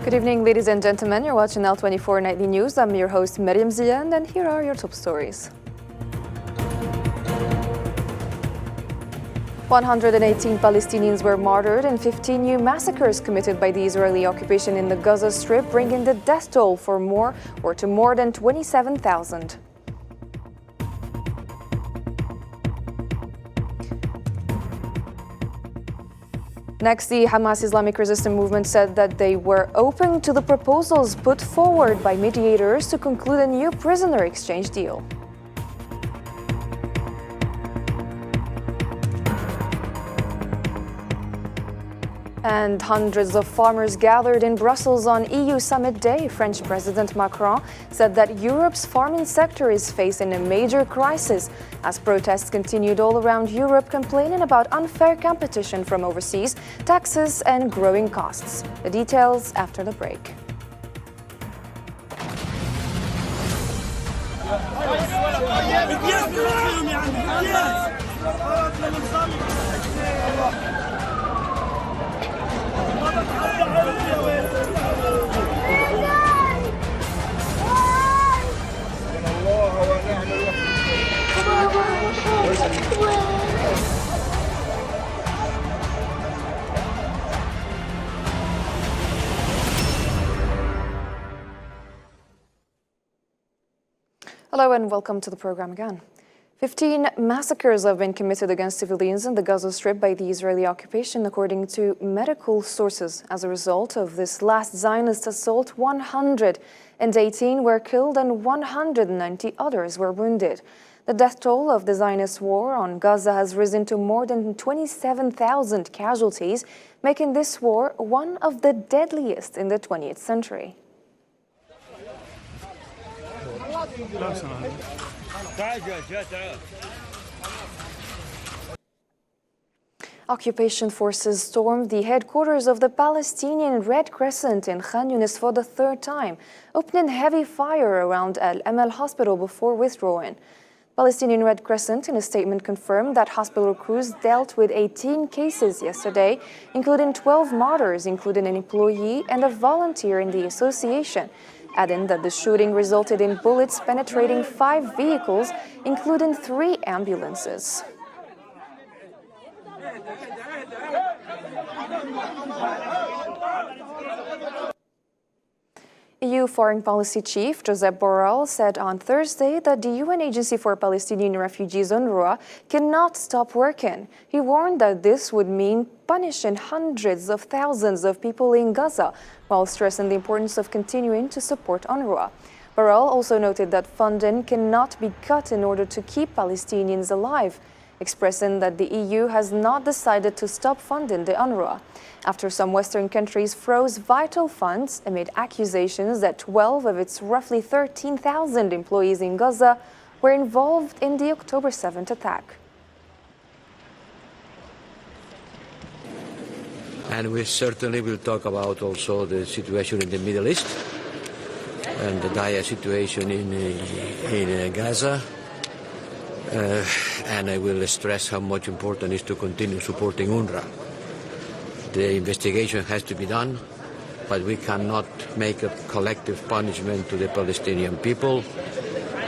Good evening, ladies and gentlemen. You're watching L24 Nightly News. I'm your host, Mariam Zian, and here are your top stories. 118 Palestinians were martyred in 15 new massacres committed by the Israeli occupation in the Gaza Strip, bringing the death toll to more than 27,000. Next, the Hamas Islamic Resistance Movement said that they were open to the proposals put forward by mediators to conclude a new prisoner exchange deal. And hundreds of farmers gathered in Brussels on EU Summit Day. French President Macron said that Europe's farming sector is facing a major crisis as protests continued all around Europe, complaining about unfair competition from overseas, taxes and growing costs. The details after the break. Hello and welcome to the program again. 15 massacres have been committed against civilians in the Gaza Strip by the Israeli occupation, according to medical sources. As a result of this last Zionist assault, 118 were killed and 190 others were wounded. The death toll of the Zionist war on Gaza has risen to more than 27,000 casualties, making this war one of the deadliest in the 20th century. Occupation forces stormed the headquarters of the Palestinian Red Crescent in Khan Yunis for the third time, opening heavy fire around Al Amal Hospital before withdrawing. Palestinian Red Crescent, in a statement, confirmed that hospital crews dealt with 18 cases yesterday, including 12 martyrs, including an employee and a volunteer in the association, adding that the shooting resulted in bullets penetrating 5 vehicles, including 3 ambulances. EU Foreign Policy Chief Josep Borrell said on Thursday that the UN Agency for Palestinian Refugees, UNRWA, cannot stop working. He warned that this would mean punishing hundreds of thousands of people in Gaza, while stressing the importance of continuing to support UNRWA. Borrell also noted that funding cannot be cut in order to keep Palestinians alive, expressing that the EU has not decided to stop funding the UNRWA, after some Western countries froze vital funds amid accusations that 12 of its roughly 13,000 employees in Gaza were involved in the October 7th attack. And we certainly will talk about also the situation in the Middle East and the dire situation in Gaza. And I will stress how much important it is to continue supporting UNRWA. The investigation has to be done, but we cannot make a collective punishment to the Palestinian people.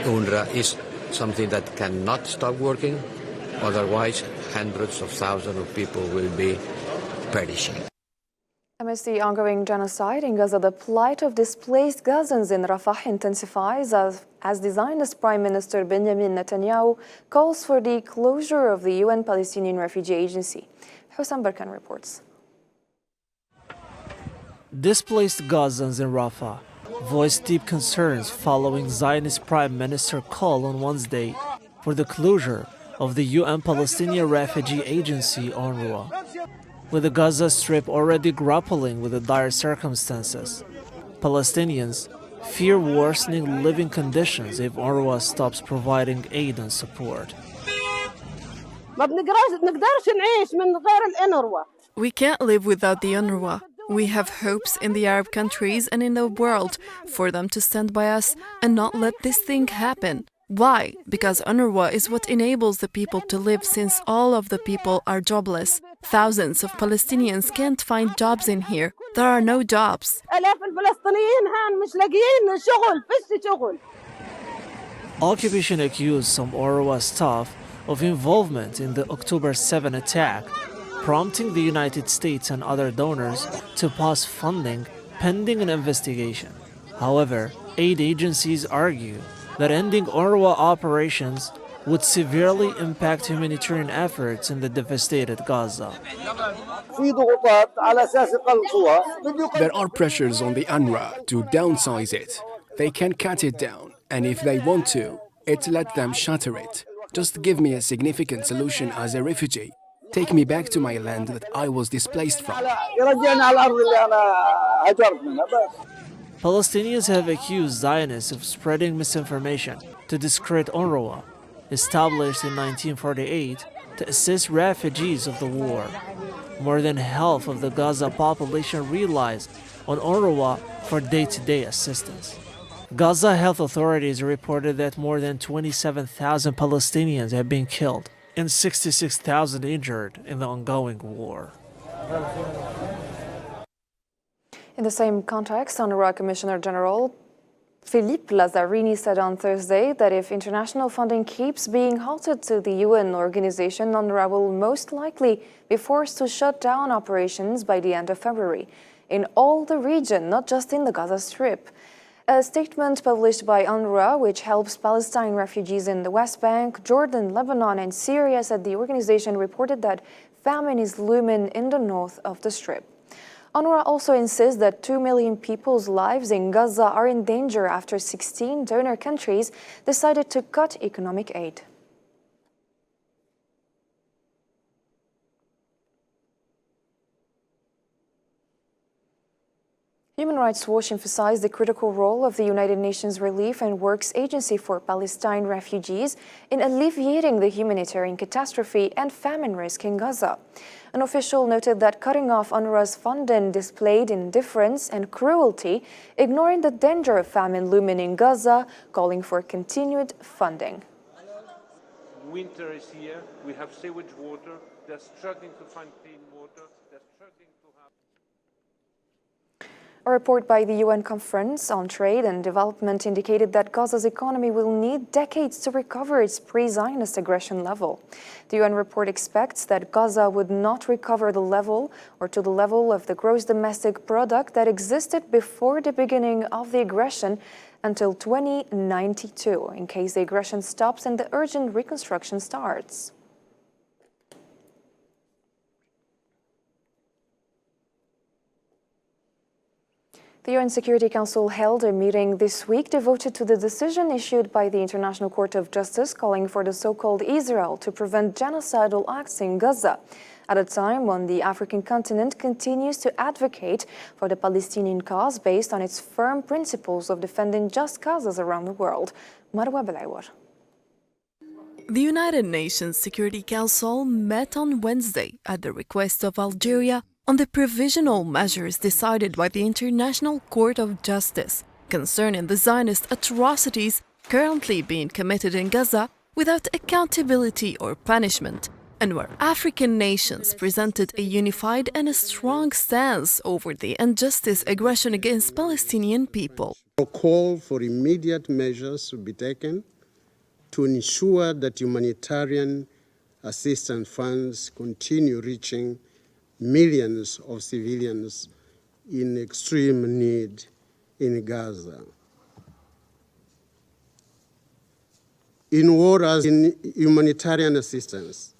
UNRWA is something that cannot stop working, otherwise hundreds of thousands of people will be perishing. Amidst the ongoing genocide in Gaza, the plight of displaced Gazans in Rafah intensifies as the Zionist Prime Minister Benjamin Netanyahu calls for the closure of the UN Palestinian Refugee Agency. Hosam Barkan reports. Displaced Gazans in Rafah voiced deep concerns following Zionist Prime Minister call on Wednesday for the closure of the UN Palestinian Refugee Agency, UNRWA. With the Gaza Strip already grappling with the dire circumstances, Palestinians fear worsening living conditions if UNRWA stops providing aid and support. We can't live without the UNRWA. We have hopes in the Arab countries and in the world for them to stand by us and not let this thing happen. Why? Because UNRWA is what enables the people to live, since all of the people are jobless. Thousands of Palestinians can't find jobs in here. There are no jobs. Occupation accused some UNRWA staff of involvement in the October 7 attack, prompting the United States and other donors to pause funding pending an investigation. However, aid agencies argue that ending UNRWA operations would severely impact humanitarian efforts in the devastated Gaza. There are pressures on the UNRWA to downsize it. They can cut it down, and if they want to, let them shutter it. Just give me a significant solution as a refugee. Take me back to my land that I was displaced from. Palestinians have accused Zionists of spreading misinformation to discredit UNRWA, established in 1948 to assist refugees of the war. More than half of the Gaza population relies on UNRWA for day-to-day assistance. Gaza health authorities reported that more than 27,000 Palestinians have been killed and 66,000 injured in the ongoing war. In the same context, UNRWA Commissioner General Philippe Lazzarini said on Thursday that if international funding keeps being halted to the UN organization, UNRWA will most likely be forced to shut down operations by the end of February in all the region, not just in the Gaza Strip. A statement published by UNRWA, which helps Palestine refugees in the West Bank, Jordan, Lebanon, and Syria, said the organization reported that famine is looming in the north of the Strip. UNRWA also insists that 2 million people's lives in Gaza are in danger after 16 donor countries decided to cut economic aid. Human Rights Watch emphasized the critical role of the United Nations Relief and Works Agency for Palestine refugees in alleviating the humanitarian catastrophe and famine risk in Gaza. An official noted that cutting off UNRWA's funding displayed indifference and cruelty, ignoring the danger of famine looming in Gaza, calling for continued funding. Winter is here, we have sewage water, they're struggling to find clean water, they're struggling to have... A report by the UN Conference on Trade and Development indicated that Gaza's economy will need decades to recover its pre-Zionist aggression level. The UN report expects that Gaza would not recover the level or to the level of the gross domestic product that existed before the beginning of the aggression until 2092, in case the aggression stops and the urgent reconstruction starts. The UN Security Council held a meeting this week devoted to the decision issued by the International Court of Justice calling for the so-called Israel to prevent genocidal acts in Gaza, at a time when the African continent continues to advocate for the Palestinian cause based on its firm principles of defending just causes around the world. Marwa Belaiwar. The United Nations Security Council met on Wednesday at the request of Algeria on the provisional measures decided by the International Court of Justice concerning the Zionist atrocities currently being committed in Gaza without accountability or punishment, and where African nations presented a unified and a strong stance over the injustice aggression against Palestinian people. A call for immediate measures to be taken to ensure that humanitarian assistance funds continue reaching millions of civilians in extreme need in Gaza. In war as in humanitarian assistance,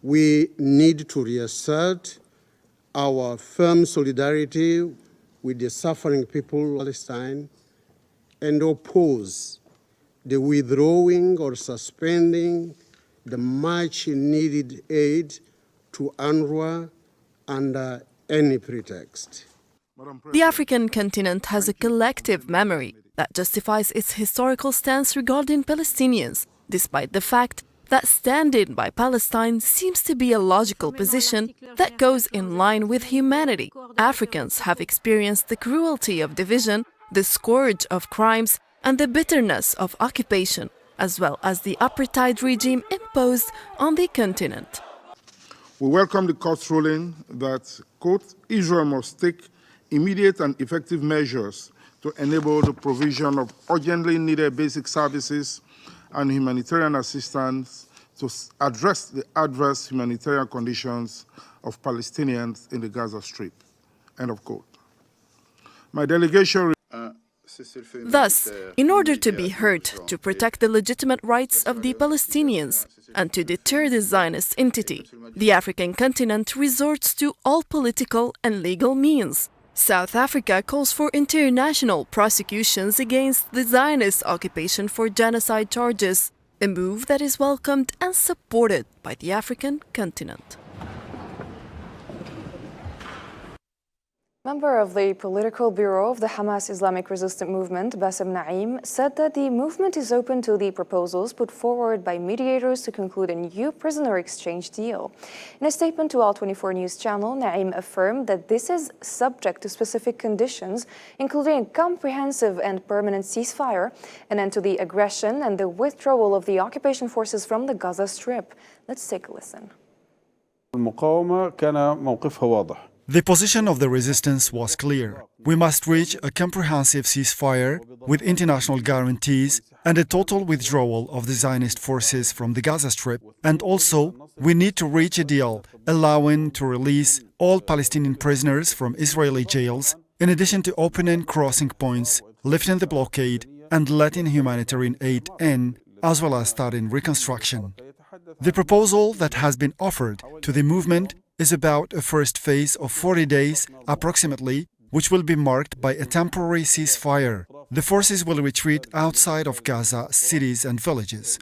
we need to reassert our firm solidarity with the suffering people of Palestine and oppose the withdrawing or suspending the much needed aid to UNRWA under any pretext. The African continent has a collective memory that justifies its historical stance regarding Palestinians, despite the fact that standing by Palestine seems to be a logical position that goes in line with humanity. Africans have experienced the cruelty of division, the scourge of crimes, and the bitterness of occupation, as well as the apartheid regime imposed on the continent. We welcome the court's ruling that, quote, Israel must take immediate and effective measures to enable the provision of urgently needed basic services and humanitarian assistance to address the adverse humanitarian conditions of Palestinians in the Gaza Strip, end of quote. My delegation... Thus, in order to be heard to protect the legitimate rights of the Palestinians and to deter the Zionist entity, the African continent resorts to all political and legal means. South Africa calls for international prosecutions against the Zionist occupation for genocide charges, a move that is welcomed and supported by the African continent. Member of the Political Bureau of the Hamas Islamic Resistance Movement, Bassem Naim, said that the movement is open to the proposals put forward by mediators to conclude a new prisoner exchange deal. In a statement to All 24 News Channel, Naim affirmed that this is subject to specific conditions, including a comprehensive and permanent ceasefire, an end to the aggression, and the withdrawal of the occupation forces from the Gaza Strip. Let's take a listen. المقاومة كان موقفها واضح. The position of the resistance was clear. We must reach a comprehensive ceasefire with international guarantees and a total withdrawal of the Zionist forces from the Gaza Strip. And also, we need to reach a deal allowing to release all Palestinian prisoners from Israeli jails, in addition to opening crossing points, lifting the blockade, and letting humanitarian aid in, as well as starting reconstruction. The proposal that has been offered to the movement is about a first phase of 40 days approximately, which will be marked by a temporary ceasefire. The forces will retreat outside of Gaza cities and villages.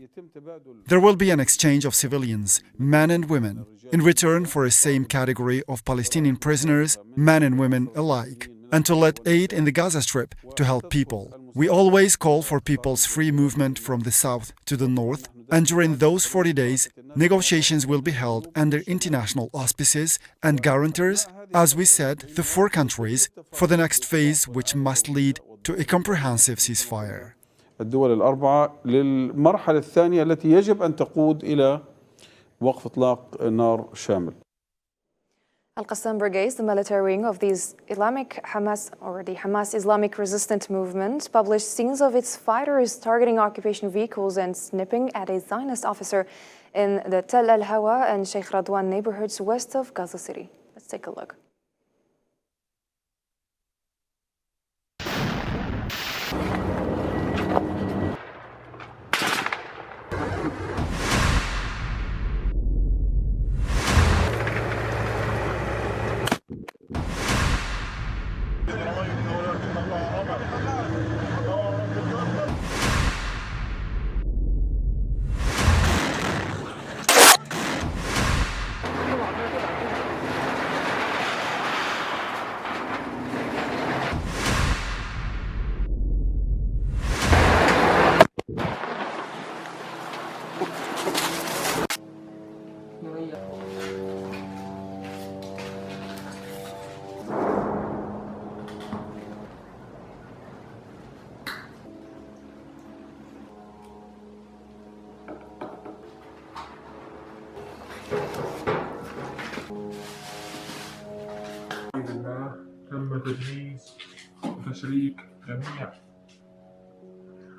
There will be an exchange of civilians, men and women, in return for a same category of Palestinian prisoners, men and women alike, and to let aid in the Gaza Strip to help people. We always call for people's free movement from the south to the north, and during those 40 days, negotiations will be held under international auspices and guarantors, as we said, the four countries, for the next phase, which must lead to a comprehensive ceasefire. الدول الأربعة للمرحلة الثانية التي يجب أن تقود إلى وقف إطلاق نار شامل. Al-Qassam Brigades, the military wing of the Hamas Islamic Resistance Movement, published scenes of its fighters targeting occupation vehicles and sniping at a Zionist officer in the Tel Al-Hawa and Sheikh Radwan neighborhoods west of Gaza City. Let's take a look. الحمد لله تم تجهيز وتشريك جميع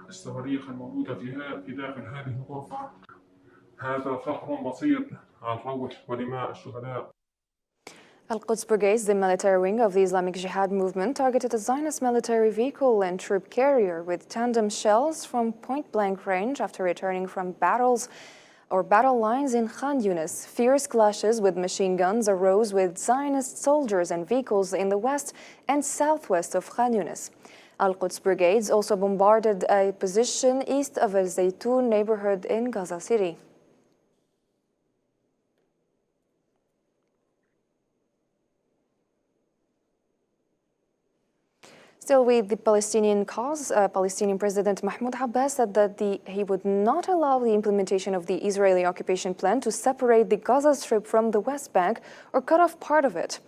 الصواريخ الموجودة في داخل هذه الغرفة. هذا فخر بسيط عن روح ودماء الشهداء. Al-Quds Brigades, the military wing of the Islamic Jihad movement, targeted a Zionist military vehicle and troop carrier with tandem shells from point-blank range after returning from battle lines in Khan Yunis. Fierce clashes with machine guns arose with Zionist soldiers and vehicles in the west and southwest of Khan Yunis. Al-Quds Brigades also bombarded a position east of a Zaytun neighborhood in Gaza City. Still with the Palestinian cause, Palestinian President Mahmoud Abbas said that he would not allow the implementation of the Israeli occupation plan to separate the Gaza Strip from the West Bank or cut off part of it.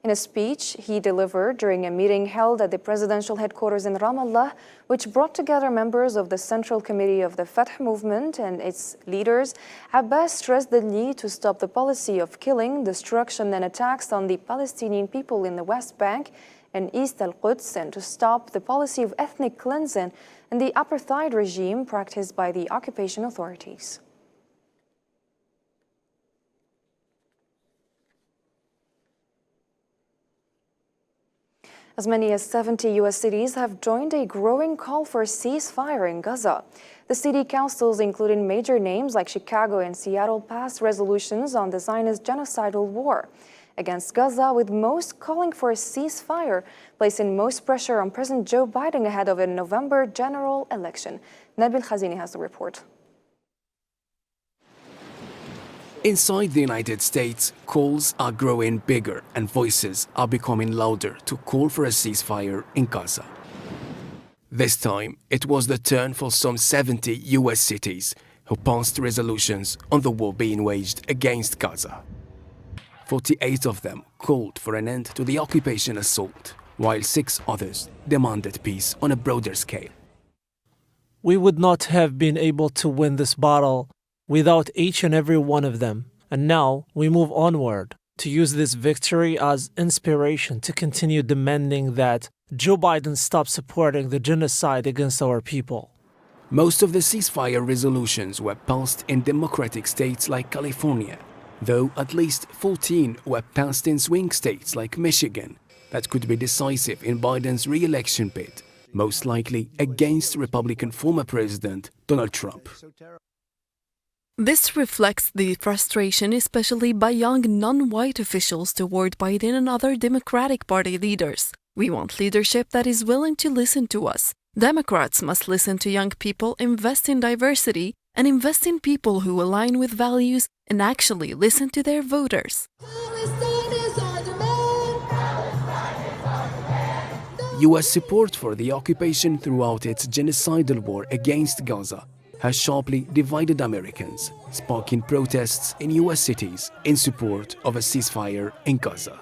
In a speech he delivered during a meeting held at the presidential headquarters in Ramallah, which brought together members of the Central Committee of the Fatah movement and its leaders, Abbas stressed the need to stop the policy of killing, destruction and attacks on the Palestinian people in the West Bank and East al-Quds, and to stop the policy of ethnic cleansing and the apartheid regime practiced by the occupation authorities. As many as 70 U.S. cities have joined a growing call for a ceasefire in Gaza. The city councils, including major names like Chicago and Seattle, passed resolutions on the Zionist genocidal war against Gaza, with most calling for a ceasefire, placing most pressure on President Joe Biden ahead of a November general election. Nabil Khazini has the report. Inside the United States, calls are growing bigger and voices are becoming louder to call for a ceasefire in Gaza. This time, it was the turn for some 70 US cities who passed resolutions on the war being waged against Gaza. 48 of them called for an end to the occupation assault, while 6 others demanded peace on a broader scale. We would not have been able to win this battle without each and every one of them, and now we move onward to use this victory as inspiration to continue demanding that Joe Biden stop supporting the genocide against our people. Most of the ceasefire resolutions were passed in democratic states like California, though at least 14 were passed in swing states like Michigan that could be decisive in Biden's re-election bid, most likely against Republican former President Donald Trump. This reflects the frustration, especially by young non-white officials, toward Biden and other Democratic Party leaders. We want leadership that is willing to listen to us. Democrats must listen to young people, invest in diversity, and invest in people who align with values and actually listen to their voters. US support for the occupation throughout its genocidal war against Gaza has sharply divided Americans, sparking protests in US cities in support of a ceasefire in Gaza.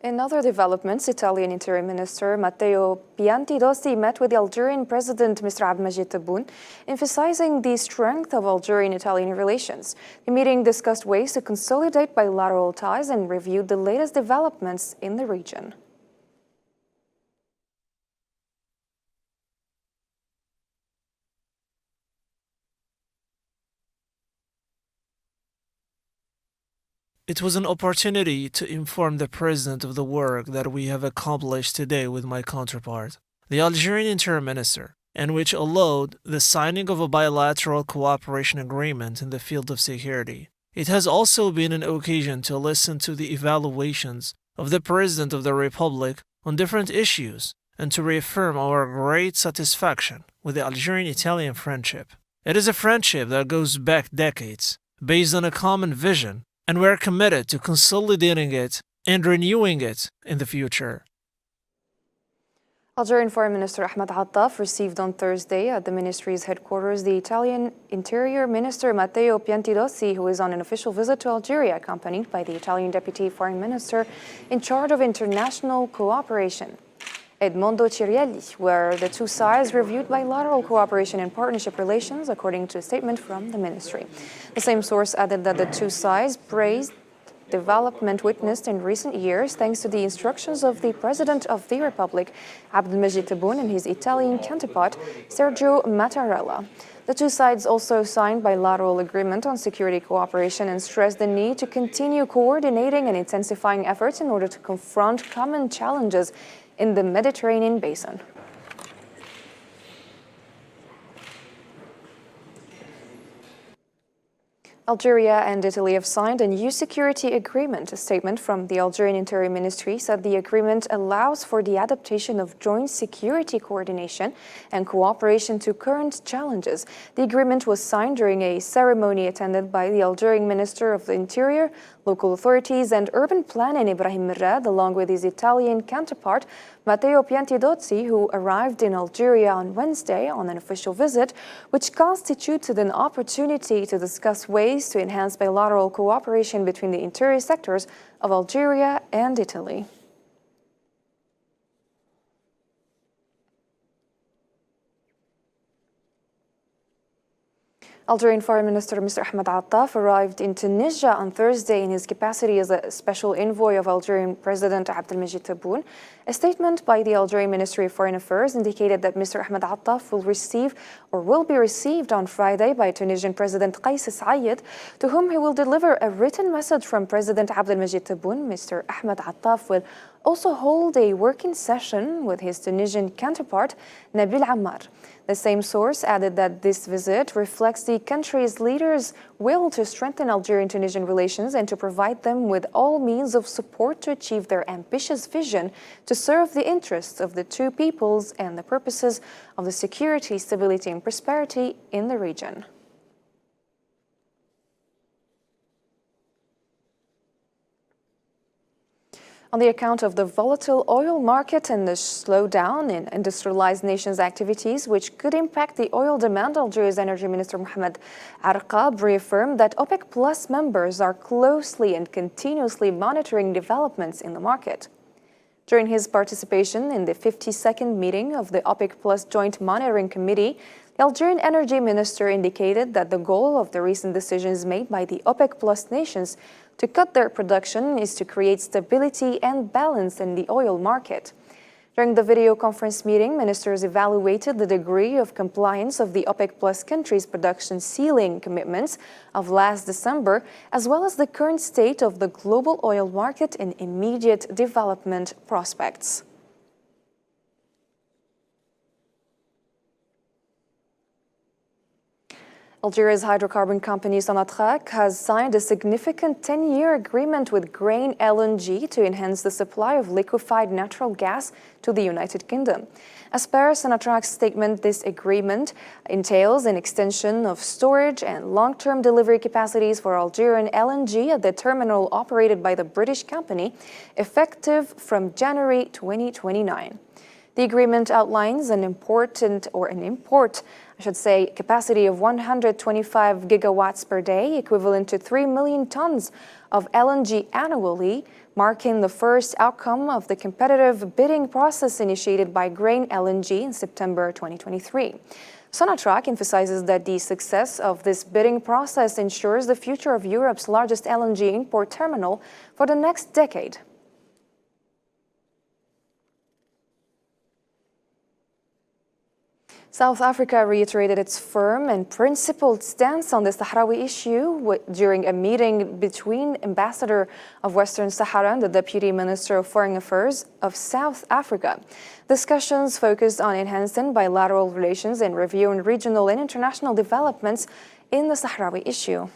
In other developments, Italian Interior Minister Matteo Piantedosi met with the Algerian President Mr. Abdelmajid Tebboune, emphasizing the strength of Algerian-Italian relations. The meeting discussed ways to consolidate bilateral ties and reviewed the latest developments in the region. It was an opportunity to inform the President of the work that we have accomplished today with my counterpart, the Algerian Interior Minister, and which allowed the signing of a bilateral cooperation agreement in the field of security. It has also been an occasion to listen to the evaluations of the President of the Republic on different issues and to reaffirm our great satisfaction with the Algerian-Italian friendship. It is a friendship that goes back decades, based on a common vision, and we're committed to consolidating it and renewing it in the future. Algerian Foreign Minister Ahmed Attaf received on Thursday at the ministry's headquarters the Italian Interior Minister Matteo Piantedosi, who is on an official visit to Algeria, accompanied by the Italian Deputy Foreign Minister in charge of international cooperation, Edmondo Cirielli, where the two sides reviewed bilateral cooperation and partnership relations, according to a statement from the ministry. The same source added that the two sides praised development witnessed in recent years thanks to the instructions of the President of the Republic, Abdelmajid Tebboune, and his Italian counterpart, Sergio Mattarella. The two sides also signed bilateral agreement on security cooperation and stressed the need to continue coordinating and intensifying efforts in order to confront common challenges in the Mediterranean basin. Algeria and Italy have signed a new security agreement. A statement from the Algerian Interior Ministry said the agreement allows for the adaptation of joint security coordination and cooperation to current challenges. The agreement was signed during a ceremony attended by the Algerian Minister of the Interior, local authorities and urban planning Ibrahim Mirad, along with his Italian counterpart Matteo Piantedosi, who arrived in Algeria on Wednesday on an official visit, which constituted an opportunity to discuss ways ways to enhance bilateral cooperation between the interior sectors of Algeria and Italy. Algerian Foreign Minister Mr. Ahmed Attaf arrived in Tunisia on Thursday in his capacity as a special envoy of Algerian President Abdelmajid Tebboune. A statement by the Algerian Ministry of Foreign Affairs indicated that Mr. Ahmed Attaf will be received on Friday by Tunisian President Kais Saied, to whom he will deliver a written message from President Abdelmajid Tebboune. Mr. Ahmed Attaf will also hold a working session with his Tunisian counterpart, Nabil Ammar. The same source added that this visit reflects the country's leaders' will to strengthen Algerian-Tunisian relations and to provide them with all means of support to achieve their ambitious vision to serve the interests of the two peoples and the purposes of the security, stability, and prosperity in the region. On the account of the volatile oil market and the slowdown in industrialized nations' activities, which could impact the oil demand, Algeria's Energy Minister Mohamed Arqab reaffirmed that OPEC Plus members are closely and continuously monitoring developments in the market. During his participation in the 52nd meeting of the OPEC Plus Joint Monitoring Committee, the Algerian Energy Minister indicated that the goal of the recent decisions made by the OPEC Plus nations to cut their production is to create stability and balance in the oil market. During the video conference meeting, ministers evaluated the degree of compliance of the OPEC Plus countries' production ceiling commitments of last December, as well as the current state of the global oil market and immediate development prospects. Algeria's hydrocarbon company Sonatrach has signed a significant 10-year agreement with Grain LNG to enhance the supply of liquefied natural gas to the United Kingdom. As per Sonatrach's statement, this agreement entails an extension of storage and long-term delivery capacities for Algerian LNG at the terminal operated by the British company, effective from January 2029. The agreement outlines an import capacity of 125 gigawatts per day, equivalent to 3 million tons of LNG annually, marking the first outcome of the competitive bidding process initiated by Grain LNG in September 2023. Sonatrach emphasizes that the success of this bidding process ensures the future of Europe's largest LNG import terminal for the next decade. South Africa reiterated its firm and principled stance on the Sahrawi issue during a meeting between Ambassador of Western Sahara and the Deputy Minister of Foreign Affairs of South Africa. Discussions focused on enhancing bilateral relations and reviewing regional and international developments in the Sahrawi issue.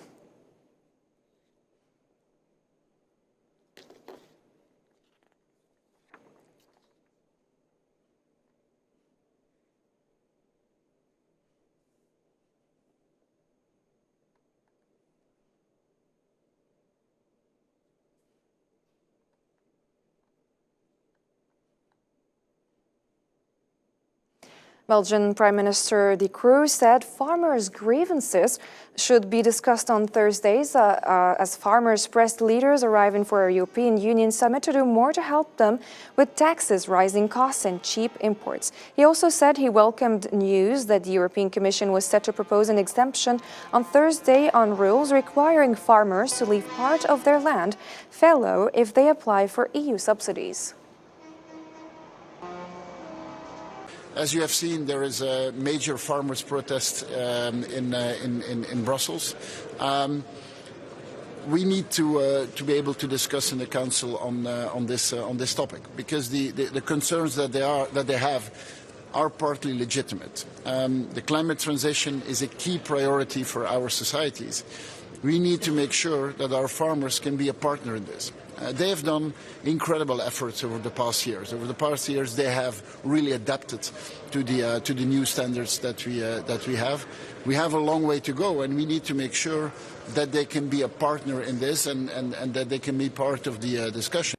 Belgian Prime Minister De Croo said farmers' grievances should be discussed on Thursdays as farmers pressed leaders arriving for a European Union summit to do more to help them with taxes, rising costs and cheap imports. He also said he welcomed news that the European Commission was set to propose an exemption on Thursday on rules requiring farmers to leave part of their land fallow if they apply for EU subsidies. As you have seen, there is a major farmers' protest in Brussels. We need to be able to discuss in the Council on this topic, because the concerns that they have are partly legitimate. The climate transition is a key priority for our societies. We need to make sure that our farmers can be a partner in this. They have done incredible efforts over the past years. Over the past years, they have really adapted to the new standards that we have. We have a long way to go, and we need to make sure that they can be a partner in this and that they can be part of the discussion.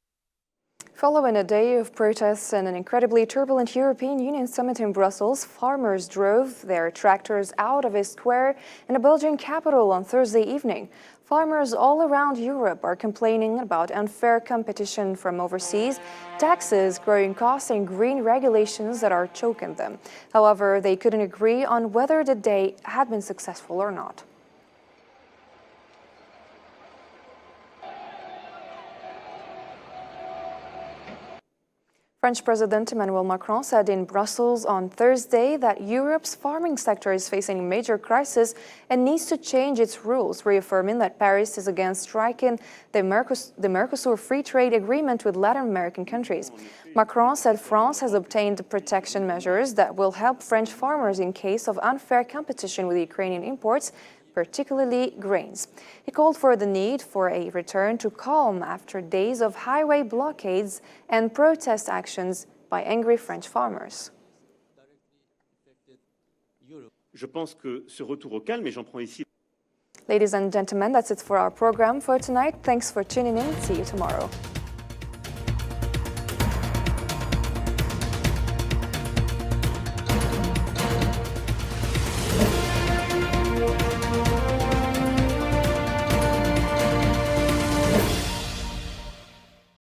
Following a day of protests and an incredibly turbulent European Union summit in Brussels, farmers drove their tractors out of a square in the Belgian capital on Thursday evening. Farmers all around Europe are complaining about unfair competition from overseas, taxes, growing costs, and green regulations that are choking them. However, they couldn't agree on whether the day had been successful or not. French President Emmanuel Macron said in Brussels on Thursday that Europe's farming sector is facing a major crisis and needs to change its rules, reaffirming that Paris is against striking the Mercosur free trade agreement with Latin American countries. Macron said France has obtained protection measures that will help French farmers in case of unfair competition with Ukrainian imports, particularly grains. He called for the need for a return to calm after days of highway blockades and protest actions by angry French farmers. Ladies and gentlemen, that's it for our program for tonight. Thanks for tuning in. See you tomorrow.